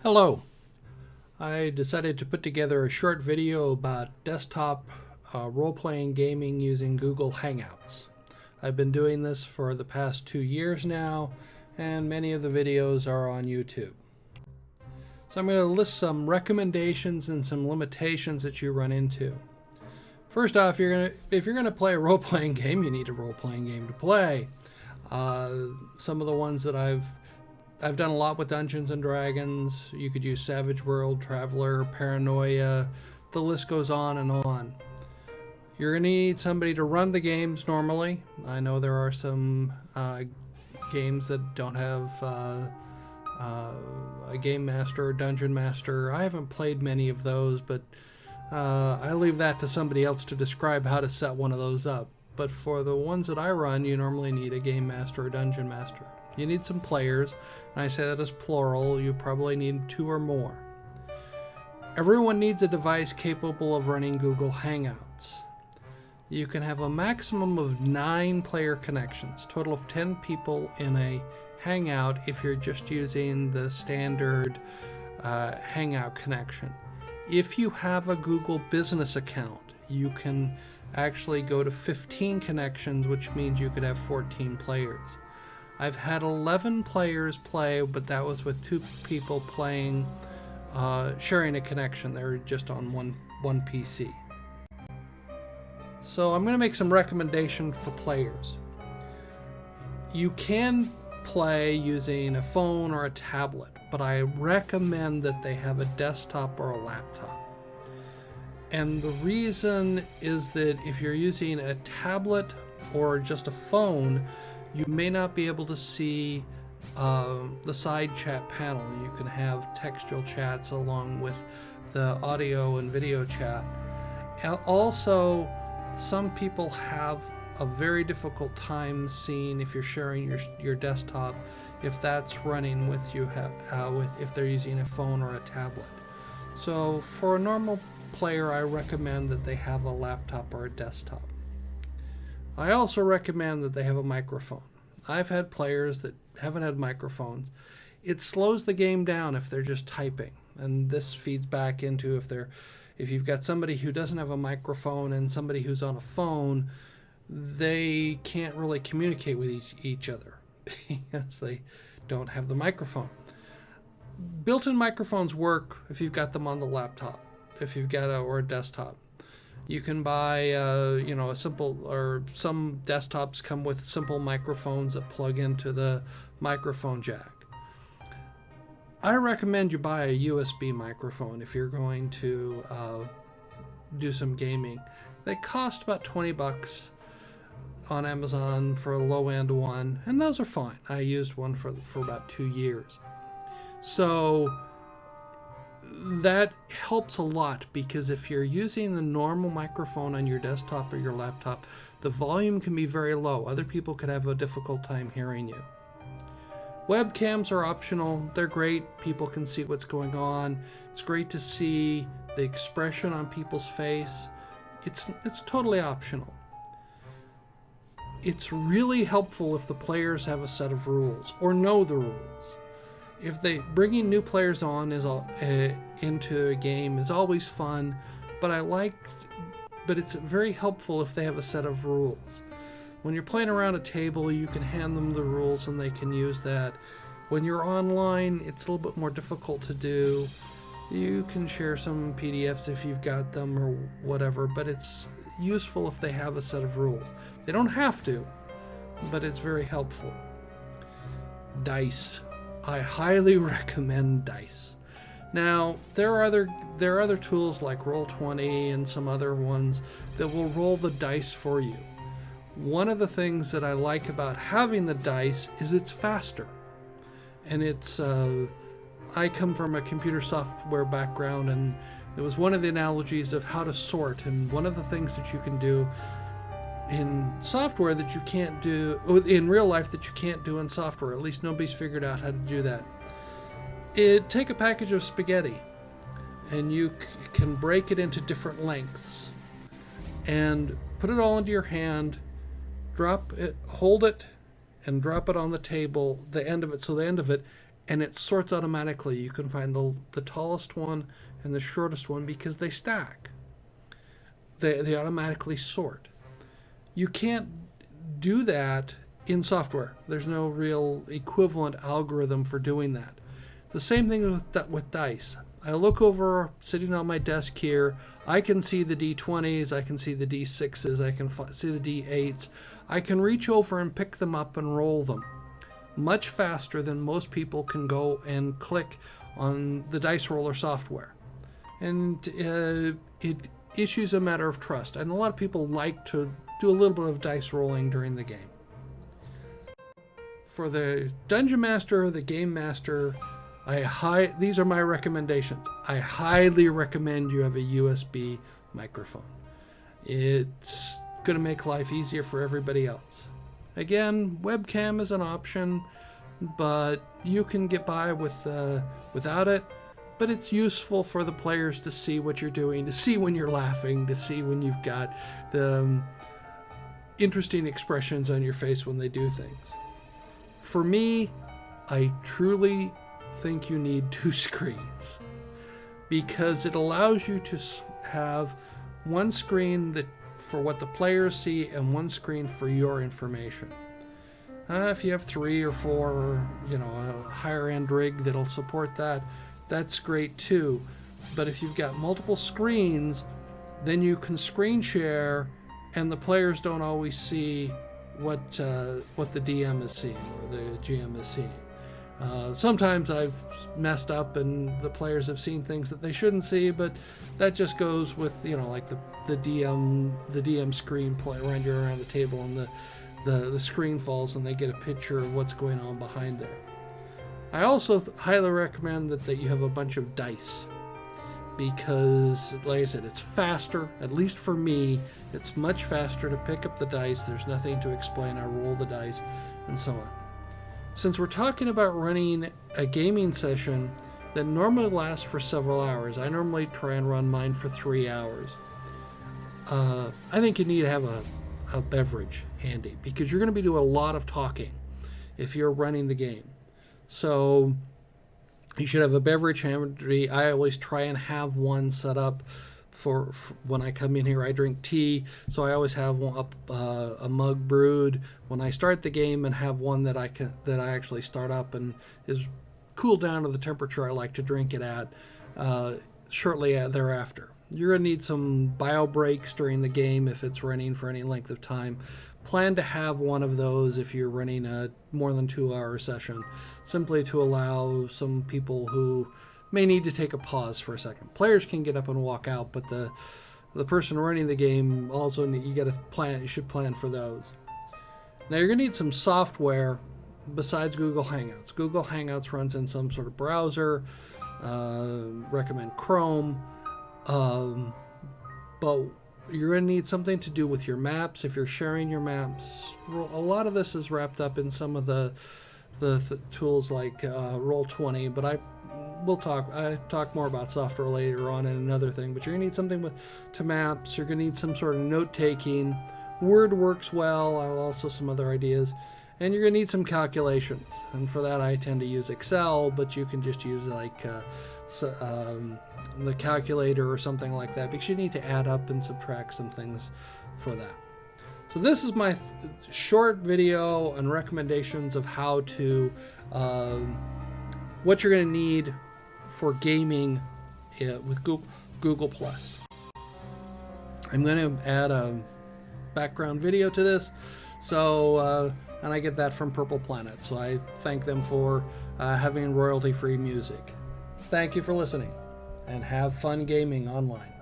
Hello. I decided to put together a short video about desktop role-playing gaming using Google Hangouts. I've been doing this for the past 2 years now, and many of the videos are on YouTube. So I'm going to list some recommendations and some limitations that you run into. First off, if you're going to play a role-playing game, you need a role-playing game to play. Some of the ones that I've done a lot with Dungeons and Dragons. You could use Savage World, Traveler, Paranoia. The list goes on and on. You're going to need somebody to run the games normally. I know there are some games that don't have a game master or dungeon master. I haven't played many of those, but I leave that to somebody else to describe how to set one of those up. But for the ones that I run, you normally need a game master or dungeon master. You need some players, and I say that as plural. You probably need 2 or more. Everyone needs a device capable of running Google Hangouts. You can have a maximum of 9 player connections, total of 10 people in a Hangout if you're just using the standard Hangout connection. If you have a Google business account, you can actually go to 15 connections, which means you could have 14 players. I've had 11 players play, but that was with 2 people playing, sharing a connection. They're just on one PC. So I'm going to make some recommendations for players. You can play using a phone or a tablet, but I recommend that they have a desktop or a laptop. And the reason is that if you're using a tablet or just a phone, you may not be able to see the side chat panel. You can have textual chats along with the audio and video chat. Also, some people have a very difficult time seeing if you're sharing your desktop, if that's running with you, if they're using a phone or a tablet. So for a normal player, I recommend that they have a laptop or a desktop. I also recommend that they have a microphone. I've had players that haven't had microphones. It slows the game down if they're just typing, and this feeds back into if you've got somebody who doesn't have a microphone and somebody who's on a phone, they can't really communicate with each other because they don't have the microphone. Built-in microphones work if you've got them on the laptop, if you've got or a desktop. You can buy, a simple, or some desktops come with simple microphones that plug into the microphone jack. I recommend you buy a USB microphone if you're going to do some gaming. They cost about $20 on Amazon for a low-end one, and those are fine. I used one for about 2 years. So that helps a lot, because if you're using the normal microphone on your desktop or your laptop, the volume can be very low. Other people could have a difficult time hearing you. Webcams are optional. They're great. People can see what's going on. It's great to see the expression on people's face. It's totally optional. It's really helpful if the players have a set of rules or know the rules. If bringing new players on into a game is always fun, but it's very helpful if they have a set of rules. When you're playing around a table, you can hand them the rules and they can use that. When you're online, it's a little bit more difficult to do. You can share some PDFs if you've got them or whatever, but it's useful if they have a set of rules. They don't have to, but it's very helpful. Dice. I highly recommend dice. Now, there are other tools like Roll20 and some other ones that will roll the dice for you. One of the things that I like about having the dice is it's faster. And I come from a computer software background, and it was one of the analogies of how to sort. And one of the things that you can do in software that you can't do in real life that you can't do in software, at least nobody's figured out how to do that. Take a package of spaghetti and you can break it into different lengths and put it all into your hand, drop it, hold it, and drop it on the table, the end of it and it sorts automatically. You can find the tallest one and the shortest one because they stack. They automatically sort. You can't do that in software. There's no real equivalent algorithm for doing that. The same thing with dice. I look over, sitting on my desk here, I can see the D20s, I can see the D6s, I can see the D8s. I can reach over and pick them up and roll them much faster than most people can go and click on the dice roller software. And it issues a matter of trust. And a lot of people like to do a little bit of dice rolling during the game. For the Dungeon Master, the Game Master, these are my recommendations. I highly recommend you have a USB microphone. It's going to make life easier for everybody else. Again, webcam is an option, but you can get by without it. But it's useful for the players to see what you're doing, to see when you're laughing, to see when you've got the interesting expressions on your face when they do things. For me, I truly think you need 2 screens because it allows you to have one screen for what the players see and one screen for your information. If you have 3 or 4, or, a higher end rig that'll support that, that's great too. But if you've got multiple screens, then you can screen share, and the players don't always see what the DM is seeing or the GM is seeing. Sometimes I've messed up and the players have seen things that they shouldn't see, but that just goes with like the DM screen play around the table, and the screen falls and they get a picture of what's going on behind there. I also highly recommend that you have a bunch of dice because, like I said, it's faster. At least for me, it's much faster to pick up the dice. There's nothing to explain. I roll the dice and so on. Since we're talking about running a gaming session that normally lasts for several hours, I normally try and run mine for 3 hours. I think you need to have a beverage handy because you're going to be doing a lot of talking if you're running the game. So you should have a beverage handy. I always try and have one set up for when I come in here. I drink tea, so I always have a mug brewed when I start the game, and have one that I actually start up and is cooled down to the temperature I like to drink it at shortly thereafter. You're going to need some bio breaks during the game if it's running for any length of time. Plan to have one of those if you're running a more than 2-hour session, simply to allow some people who may need to take a pause for a second. Players can get up and walk out, but the person running the game also you should plan for those. Now you're going to need some software besides Google Hangouts. Google Hangouts runs in some sort of browser. Recommend Chrome, but you're going to need something to do with your maps. If you're sharing your maps, a lot of this is wrapped up in some of the tools like Roll20, but I talk more about software later on in another thing. But you're going to need something to maps. You're going to need some sort of note-taking. Word works well, also some other ideas. And you're going to need some calculations. And for that, I tend to use Excel, but you can just use the calculator or something like that, because you need to add up and subtract some things for that. So this is my short video and recommendations of how to, what you're going to need for gaming with Google+. I'm going to add a background video to this, so and I get that from Purple Planet, so I thank them for having royalty-free music. Thank you for listening, and have fun gaming online.